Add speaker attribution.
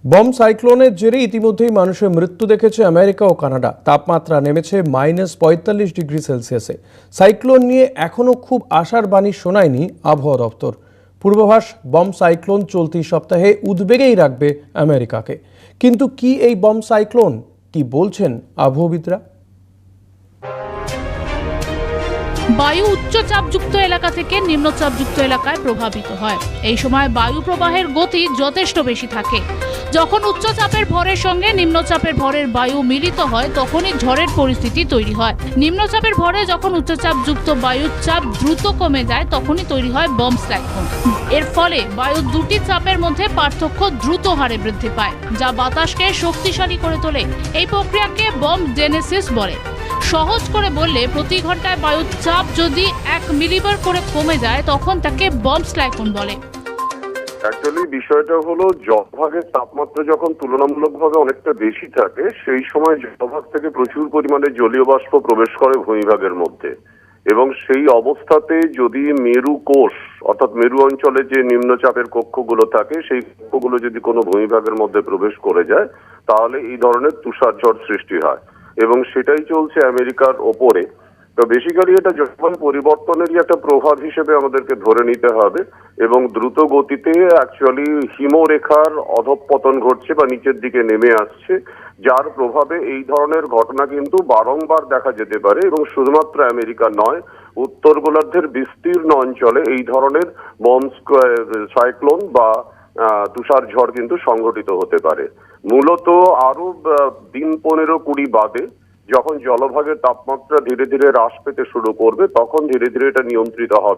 Speaker 1: Bomb সাইক্লোনের জেরে ইতিমধ্যেই মানুষের মৃত্যু দেখেছে আমেরিকা ও কানাডা। তাপমাত্রা নেমেছে -45°C। সাইক্লোন নিয়ে এখনও খুব আশার বাণী শোনায়নি আবহাওয়া দফতর। পূর্বাভাস, বম সাইক্লোন চলতি সপ্তাহে উদ্বেগেই রাখবে আমেরিকাকে। কিন্তু কি এই বম সাইক্লোন, কি বলছেন আবহাওয়াবিদরা?
Speaker 2: বায়ু উচ্চচাপযুক্ত এলাকা থেকে নিম্নচাপযুক্ত এলাকায় প্রভাবিত হয়। এই সময় বায়ু প্রবাহের গতি যথেষ্ট বেশি থাকে। যখন উচ্চচাপের ভরের সঙ্গে নিম্নচাপের ভরের বায়ু মিলিত হয় তখনই ঝড়ের পরিস্থিতি তৈরি হয়। নিম্নচাপের ভরে যখন উচ্চচাপযুক্ত বায়ুর চাপ দ্রুত কমে যায় তখনই তৈরি হয় বম সাইক্লোন। এর ফলে বায়ুর দুটি চাপের মধ্যে পার্থক্য দ্রুত হারে বৃদ্ধি পায়, যা বাতাসকে শক্তিশালী করে তোলে। এই প্রক্রিয়াকে বম জেনেসিস বলে। সহজ করে বললে, প্রতি ঘন্টায় বায়ুর চাপ যদি 1 মিলিবার করে কমে যায় তখন তাকে বম সাইক্লোন বলে।
Speaker 3: অ্যাকচুয়ালি বিষয়টা হলো, জলভাগের তাপমাত্রা যখন তুলনামূলকভাবে অনেকটা বেশি থাকে সেই সময় জলভাগ থেকে প্রচুর পরিমাণে জলীয় বাষ্প প্রবেশ করে ভূমিভাগের মধ্যে, এবং সেই অবস্থাতে যদি মেরু কোষ অর্থাৎ মেরু অঞ্চলে যে নিম্নচাপের কক্ষগুলো থাকে সেই কক্ষগুলো যদি কোনো ভূমিভাগের মধ্যে প্রবেশ করে যায় তাহলে এই ধরনের তুষারঝড় সৃষ্টি হয়, এবং সেটাই চলছে আমেরিকার ওপরে। তো বেসিক্যালি এটা জলবায়ু পরিবর্তনেরই একটা প্রভাব হিসেবে আমাদেরকে ধরে নিতে হবে, এবং দ্রুত গতিতে অ্যাকচুয়ালি হিমরেখার অধঃপতন ঘটছে বা নিচের দিকে নেমে আসছে, যার প্রভাবে এই ধরনের ঘটনা কিন্তু বারংবার দেখা যেতে পারে, এবং শুধুমাত্র আমেরিকা নয়, উত্তর গোলার্ধের বিস্তীর্ণ অঞ্চলে এই ধরনের বম সাইক্লোন বা তুষার ঝড় কিন্তু সংঘটিত হতে পারে। মূলত আরো দিন 15-20 বাদে যখন জলভাগের তাপমাত্রা ধীরে ধীরে হ্রাস পেতে শুরু করবে তখন ধীরে ধীরে এটা নিয়ন্ত্রিত হবে।